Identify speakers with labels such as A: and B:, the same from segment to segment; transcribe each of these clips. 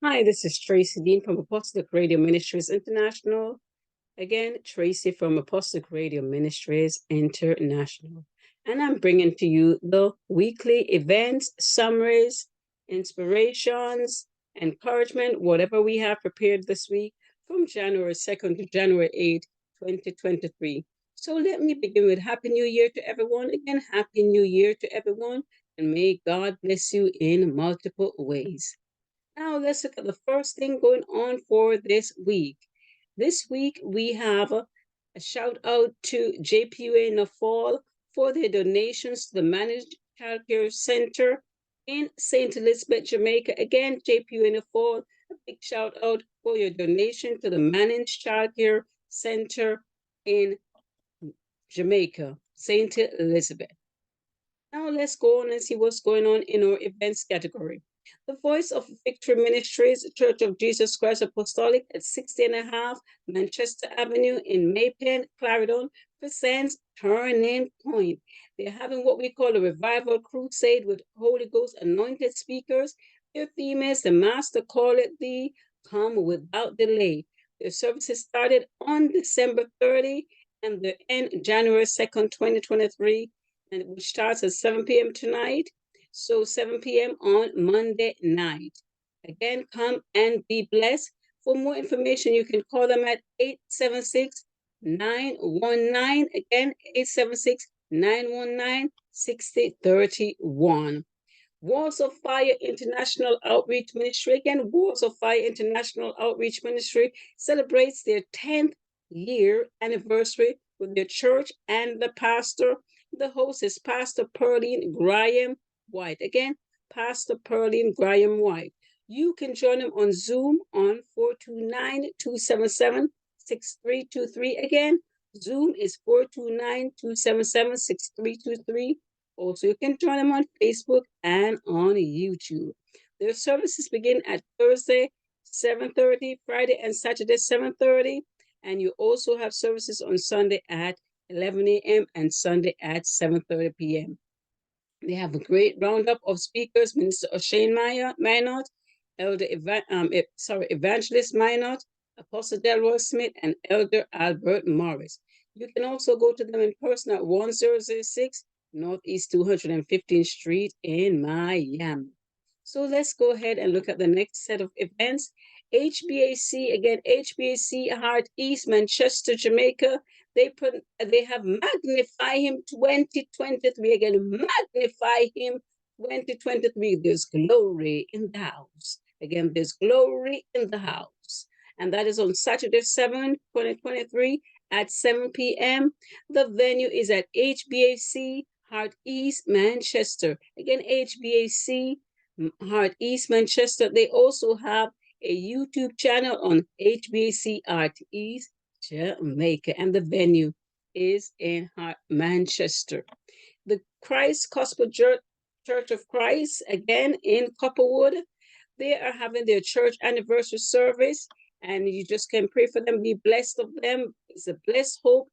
A: Hi, this is Tracy Dean from Apostolic Radio Ministries International. Again, Tracy from Apostolic Radio Ministries International. And I'm bringing to you the weekly events, summaries, inspirations, encouragement, whatever we have prepared this week from January 2nd to January 8th, 2023. So let me begin with Happy New Year to everyone. Again, Happy New Year to everyone. And may God bless you in multiple ways. Now let's look at the first thing going on for this week. This week we have a shout out to JPUA in the fall for their donations to the Managed Childcare Center in St. Elizabeth, Jamaica. Again, JPUA in the fall, a big shout out for your donation to the Managed Childcare Center in Jamaica, St. Elizabeth. Now let's go on and see what's going on in our events category. The Voice of Victory Ministries, Church of Jesus Christ Apostolic at 60.5 Manchester Avenue in Maypen, Clarendon, presents Turning Point. They're having what we call a revival crusade with Holy Ghost anointed speakers. Their theme is the Master Calleth Thee, Come Without Delay. Their services started on December 30 and they end January 2nd, 2023, and which starts at 7 p.m. tonight. So 7 p.m. on Monday night. Again, come and be blessed. For more information, you can call them at 876-919. Again, 876-919-6031. Walls of Fire International Outreach Ministry. Again, Walls of Fire International Outreach Ministry celebrates their 10th year anniversary with their church and the pastor. The host is Pastor Pearline Graham White. Again, Pastor Pearline Graham White. You can join them on Zoom on 429-277-6323. Again, Zoom is 429-277-6323. Also, you can join them on Facebook and on YouTube. Their services begin at Thursday, 7:30, Friday and Saturday, 7:30. And you also have services on Sunday at 11 a.m. and Sunday at 7:30 p.m. They have a great roundup of speakers: Minister O'Shane Minot, Evangelist Minot, Apostle Delroy Smith, and Elder Albert Morris. You can also go to them in person at 1006 Northeast 215th Street in Miami. So let's go ahead and look at the next set of events. HBAC, again, HBAC Heart East, Manchester, Jamaica. They have Magnify Him 2023. Again, Magnify Him 2023. There's glory in the house. Again, there's glory in the house. And that is on Saturday, 7, 2023 at 7 p.m. The venue is at HBAC Heart East, Manchester. Again, HBAC Heart East, Manchester. They also have a YouTube channel on HBAC Heart East, Jamaica, and the venue is in Manchester. The Christ Gospel Church of Christ, again in Copperwood, they are having their church anniversary service, and you just can pray for them, be blessed of them. It's a Blessed Hope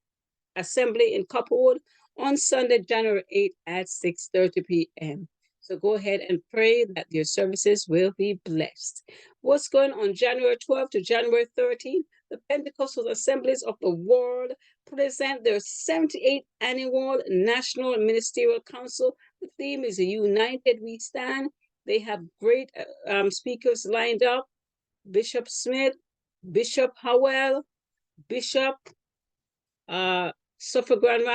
A: Assembly in Copperwood on Sunday, January 8th at 6:30 p.m. So go ahead and pray that your services will be blessed. What's going on January 12th to January 13th? The Pentecostal Assemblies of the World present their 78th Annual National Ministerial Council. The theme is United We Stand. They have great speakers lined up: Bishop Smith, Bishop Howell, Bishop Suffragan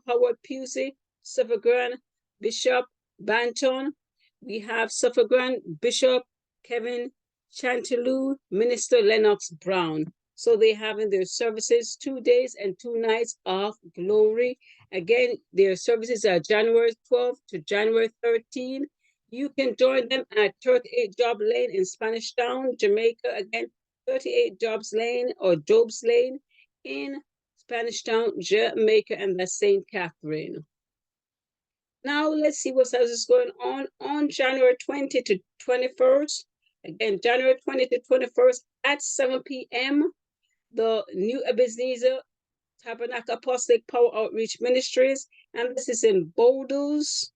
A: Howard Pusey, Suffragan Bishop Banton. We have Suffragan Bishop Kevin Chantilly, Minister Lennox Brown. So they have in their services 2 days and 2 nights of glory. Again, their services are January 12th to January 13th. You can join them at 38 Job Lane in Spanish Town, Jamaica. Again, 38 Jobs Lane or Jobs Lane in Spanish Town, Jamaica, and that's St. Catherine. Now let's see what else is going on January 20 to 21st. Again, January 20 to 21st at 7 p.m. The New Ebenezer Tabernacle Apostolic Power Outreach Ministries, and this is in Boulders,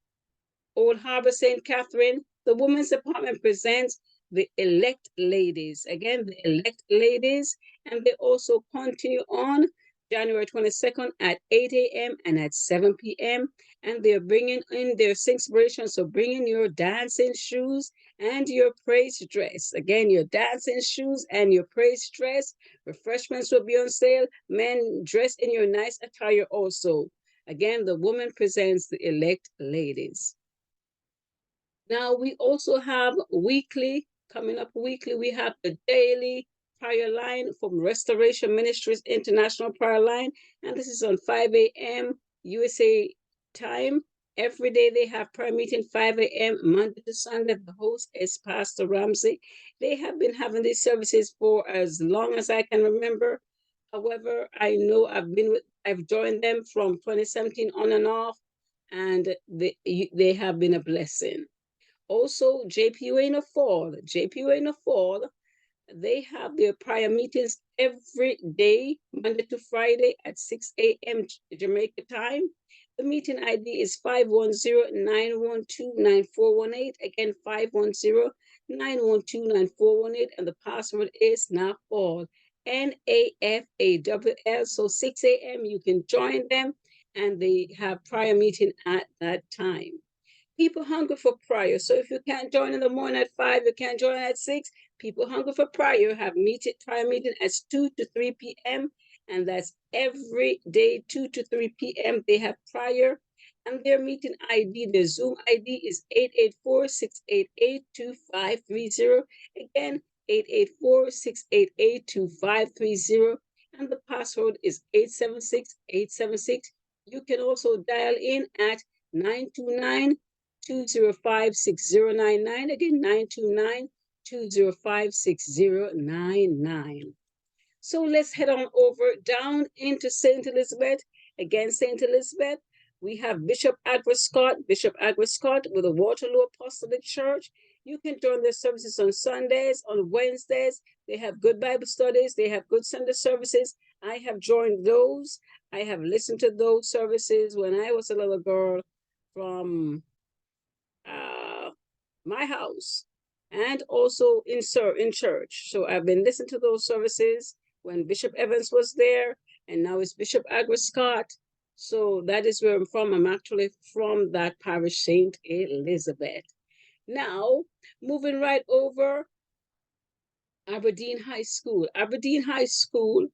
A: Old Harbor, St. Catherine. The Women's Department presents the elect ladies. Again, the elect ladies, and they also continue on January 22nd at 8 a.m. and at 7 p.m. And they're bringing in their inspiration. So bring in your dancing shoes and your praise dress. Again, your dancing shoes and your praise dress. Refreshments will be on sale. Men, dress in your nice attire also. Again, the woman presents the elect ladies. Now we also have weekly, coming up weekly, we have the daily prayer line from Restoration Ministries International Prayer Line. And this is on 5 a.m. USA time. Every day they have prayer meeting 5 a.m. Monday to Sunday. The host is Pastor Ramsey. They have been having these services for as long as I can remember. However, I know I've joined them from 2017 on and off, and they have been a blessing. Also, JPUA in the fall, they have their prayer meetings every day, Monday to Friday at 6 a.m. Jamaica time. The meeting ID is 510-912-9418. Again, 510-912-9418. And the password is NAFAWL, NAFAWL. So 6 a.m. you can join them, and they have prayer meeting at that time. People hungry for prayer. So if you can't join in the morning at 5, you can't join at 6. People hungry for prayer have prayer meeting at 2 to 3 p.m. And that's every day, 2 to 3 p.m. They have prayer. And their meeting ID, their Zoom ID is 884-688-2530. Again, 884-688-2530. And the password is 876-876. You can also dial in at 929-205-6099. Again, 929-205-6099. So let's head on over down into St. Elizabeth. Again, St. Elizabeth, we have Bishop Agri-Scott with the Waterloo Apostolic Church. You can join their services on Sundays, on Wednesdays. They have good Bible studies. They have good Sunday services. I have joined those. I have listened to those services when I was a little girl from my house, and also in church. So I've been listening to those services when Bishop Evans was there, and now it's Bishop Agri-Scott. So that is where I'm from. I'm actually from that parish, St. Elizabeth. Now, moving right over, Aberdeen High School. Aberdeen High School,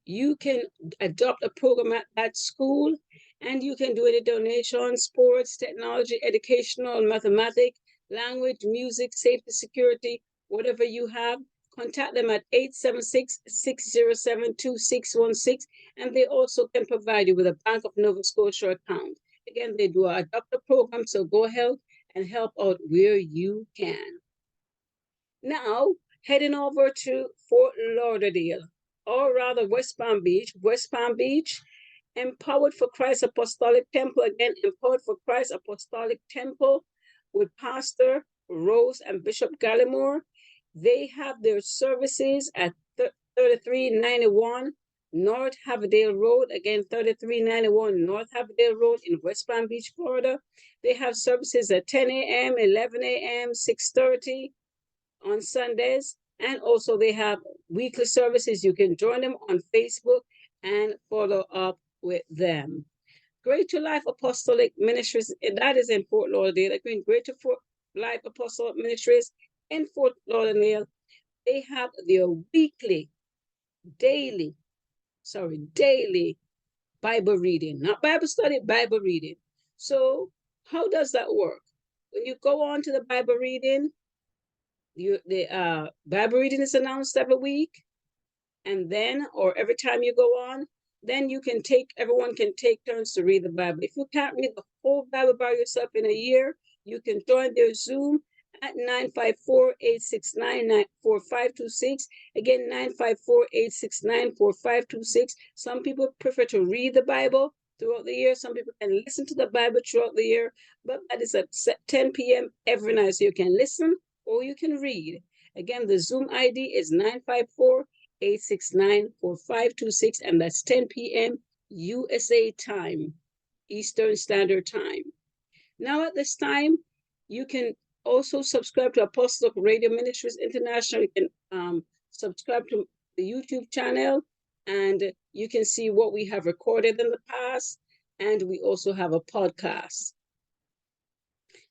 A: you can adopt a program at that school, and you can do any donation, sports, technology, educational, mathematics, language, music, safety, security, whatever you have. Contact them at 876-607-2616, and they also can provide you with a Bank of Nova Scotia account. Again, they do adopt a program, so go ahead and help out where you can. Now, heading over to Fort Lauderdale, or rather West Palm Beach. Empowered for Christ Apostolic Temple. Again, Empowered for Christ Apostolic Temple with Pastor Rose and Bishop Gallimore. They have their services at 3391 North Haverdale Road. Again, 3391 North Haverdale Road in West Palm Beach, Florida. They have services at 10 a.m., 11 a.m., 6:30 on Sundays. And also they have weekly services. You can join them on Facebook and follow up with them. Greater Life Apostolic Ministries, that is in Fort Lauderdale. Again, Greater Life Apostolic Ministries in Fort Lauderdale. They have their daily Bible reading, not Bible study, Bible reading. So how does that work? When you go on to the Bible reading, the Bible reading is announced every week, and then, or every time you go on, then everyone can take turns to read the Bible. If you can't read the whole Bible by yourself in a year, you can join their Zoom at 954-869-4526. Again, 954-869-4526. Some people prefer to read the Bible throughout the year. Some people can listen to the Bible throughout the year, but that is at 10 p.m. every night. So you can listen or you can read. Again, the Zoom ID is 954-869-4526, and that's 10 p.m. USA time, Eastern Standard Time. Now at this time, you can also subscribe to Apostolic Radio Ministries International. You can subscribe to the YouTube channel, and you can see what we have recorded in the past. And we also have a podcast.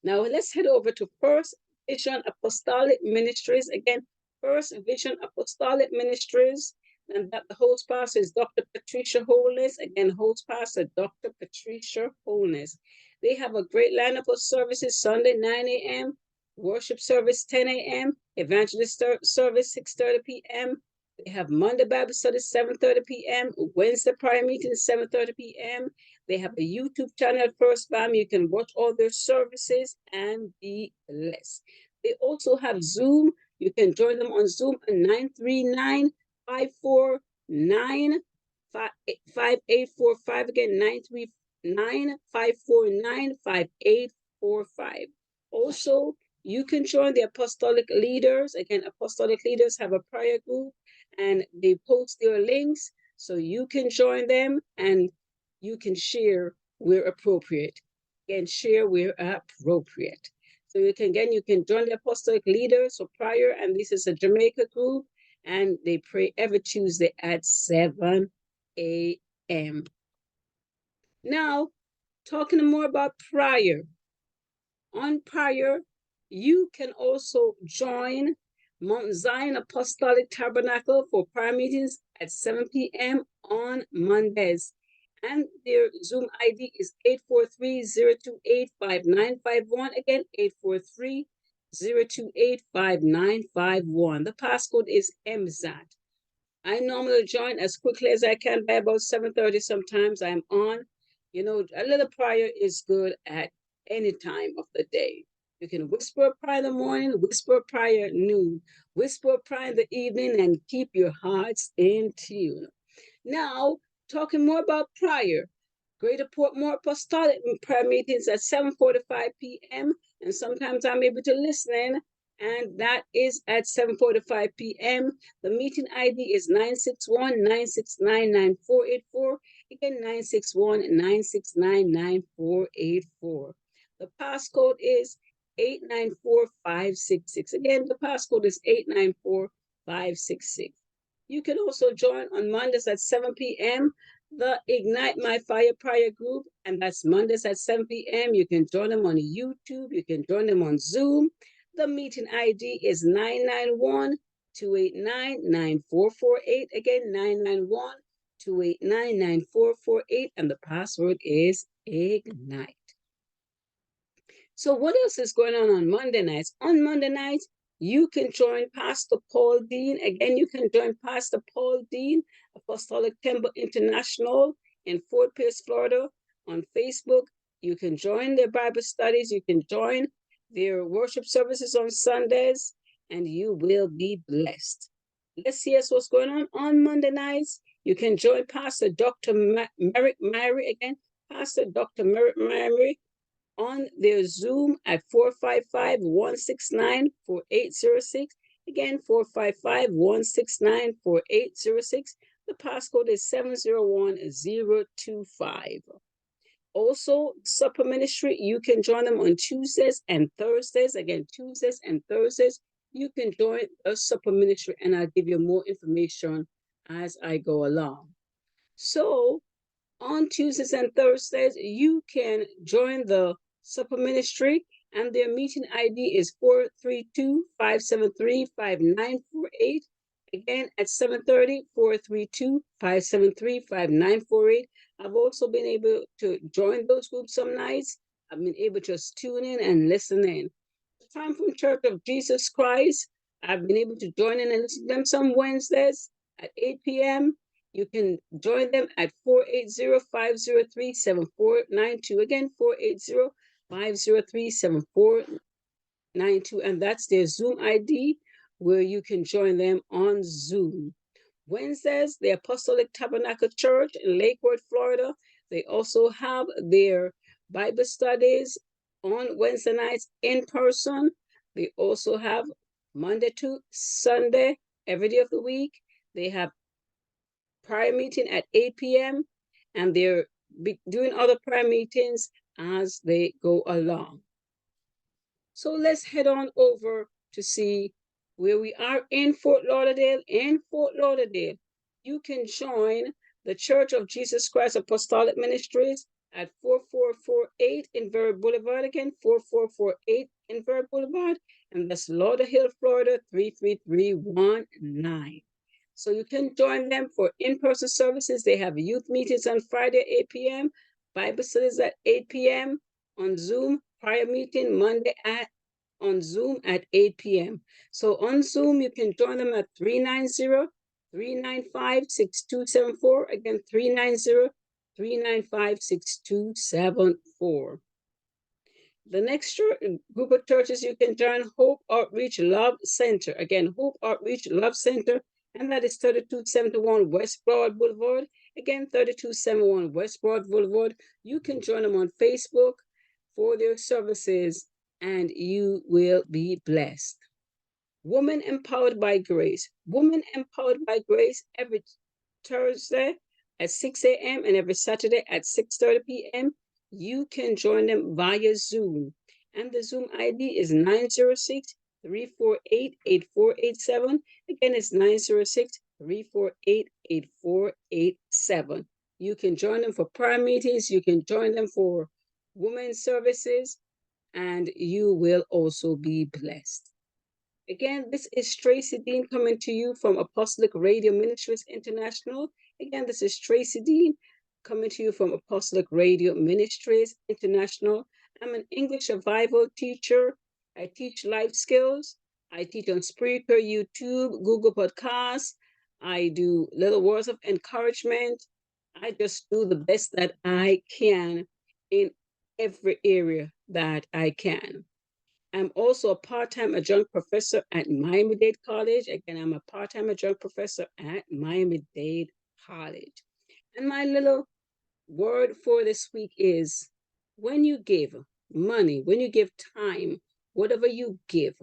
A: Now let's head over to First Vision Apostolic Ministries. Again, First Vision Apostolic Ministries. And that the host pastor is Dr. Patricia Holness. Again, host pastor Dr. Patricia Holness. They have a great lineup of services: Sunday 9 a.m., worship service 10 a.m., evangelist service 6:30 p.m. They have Monday Bible study 7:30 p.m., Wednesday prayer meeting 7:30 p.m. They have a YouTube channel, First Bam. You can watch all their services and be blessed. They also have Zoom. You can join them on Zoom at 939-549-5845. Again, 939-549-5845. Also, you can join the Apostolic Leaders. Again, Apostolic Leaders have a prayer group, and they post their links, so you can join them and you can share where appropriate. Again, share where appropriate. So you can join the Apostolic Leaders for prayer, and this is a Jamaica group, and they pray every Tuesday at 7 a.m. Now, talking more about prayer. On prayer, you can also join Mount Zion Apostolic Tabernacle for prayer meetings at 7 p.m. on Mondays. And their Zoom ID is 843-028-5951. Again, 843-028-5951. The passcode is MZAT. I normally join as quickly as I can by about 7:30. Sometimes I'm on. You know, a little prayer is good at any time of the day. You can whisper a prayer in the morning, whisper a prayer at noon, whisper a prayer in the evening, and keep your hearts in tune. Now, talking more about prayer. Greater Portmore Apostolic prayer meetings at 7:45 p.m. And sometimes I'm able to listen in, and that is at 7:45 p.m. The meeting ID is 961-969-9484. Again, 961-969-9484. The passcode is 894566. Again, the passcode is 894566. You can also join on Mondays at 7 p.m. the Ignite My Fire prayer group, and that's Mondays at 7 p.m. You can join them on YouTube. You can join them on Zoom. The meeting ID is 991-289-9448. Again, 991-289-9448, and the password is Ignite. So what else is going on Monday nights? On Monday nights, you can join Pastor Paul Dean. Again, you can join Pastor Paul Dean, Apostolic Temple International in Fort Pierce, Florida, on Facebook. You can join their Bible studies. You can join their worship services on Sundays, and you will be blessed. Let's see what's going on Monday nights. You can join Pastor Dr. Merrick Mary. Again, Pastor Dr. Merrick Mary on their Zoom at 455-169-4806. Again, 455-169-4806. The passcode is 701025. Also, Supper Ministry, you can join them on Tuesdays and Thursdays. Again, Tuesdays and Thursdays, you can join the Supper Ministry, and I'll give you more information as I go along. So, on Tuesdays and Thursdays, you can join the Supper Ministry, and their meeting ID is 432-573-5948. Again, at 7:30, 432-573-5948. I've also been able to join those groups some nights. I've been able to just tune in and listen in. Time from Church of Jesus Christ, I've been able to join in and listen to them some Wednesdays at 8 p.m. You can join them at 480-503-7492. Again, 480-503-7492. And that's their Zoom ID, where you can join them on Zoom. Wednesdays, the Apostolic Tabernacle Church in Lakewood, Florida. They also have their Bible studies on Wednesday nights in person. They also have Monday to Sunday, every day of the week. They have prayer meeting at 8 p.m. and they're doing other prayer meetings as they go along. So let's head on over to see where we are in Fort Lauderdale. In Fort Lauderdale, you can join the Church of Jesus Christ Apostolic Ministries at 4448 Inverra Boulevard. Again, 4448 Inverra Boulevard, and that's Lauderhill, Florida 33319. So you can join them for in-person services. They have youth meetings on Friday at 8 p.m., Bible studies at 8 p.m. on Zoom, prayer meeting Monday on Zoom at 8 p.m. So on Zoom, you can join them at 390-395-6274. Again, 390-395-6274. The next group of churches you can join, Hope Outreach Love Center. Again, Hope Outreach Love Center, and that is 3271 West Broad Boulevard. Again, 3271 West Broad Boulevard. You can join them on Facebook for their services, and you will be blessed. Woman Empowered by Grace. Woman Empowered by Grace every Thursday at 6 a.m. and every Saturday at 6:30 p.m. You can join them via Zoom. And the Zoom ID is 906-348-8487. Again, it's 906-348-8487. You can join them for prayer meetings. You can join them for women's services, and you will also be blessed. Again, this is Tracy Dean coming to you from Apostolic Radio Ministries International. Again, this is Tracy Dean coming to you from Apostolic Radio Ministries International. I'm an English survival teacher. I teach life skills. I teach on Spreaker, YouTube, Google Podcasts. I do little words of encouragement. I just do the best that I can in every area that I can. I'm also a part-time adjunct professor at Miami-Dade College. Again, I'm a part-time adjunct professor at Miami-Dade College. And my little word for this week is, when you give money, when you give time, whatever you give,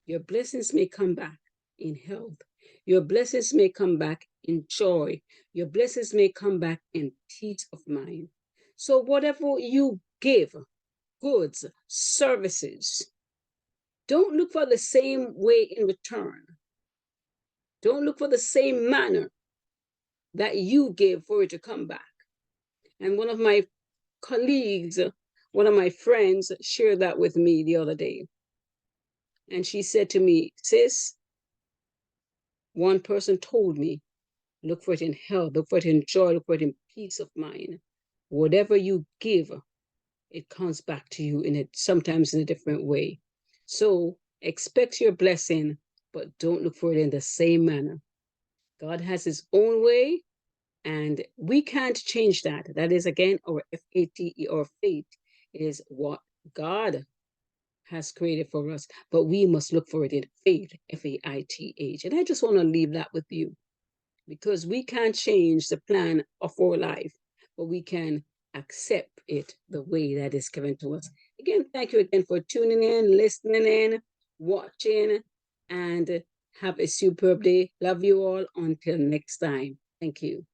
A: your blessings may come back in health. Your blessings may come back in joy. Your blessings may come back in peace of mind. So whatever you give, goods, services, don't look for the same way in return. Don't look for the same manner that you give for it to come back. And one of my colleagues, one of my friends, shared that with me the other day. And she said to me, sis, one person told me, look for it in health, look for it in joy, look for it in peace of mind. Whatever you give, it comes back to you sometimes in a different way. So expect your blessing, but don't look for it in the same manner. God has his own way, and we can't change that. That is, again, our FATE, or faith. It is what God has created for us, but we must look for it in faith, FAITH. And I just want to leave that with you, because we can't change the plan of our life, but we can accept it the way that is given to us. Again, thank you again for tuning in, listening in, watching, and have a superb day. Love you all. Until next time. Thank you.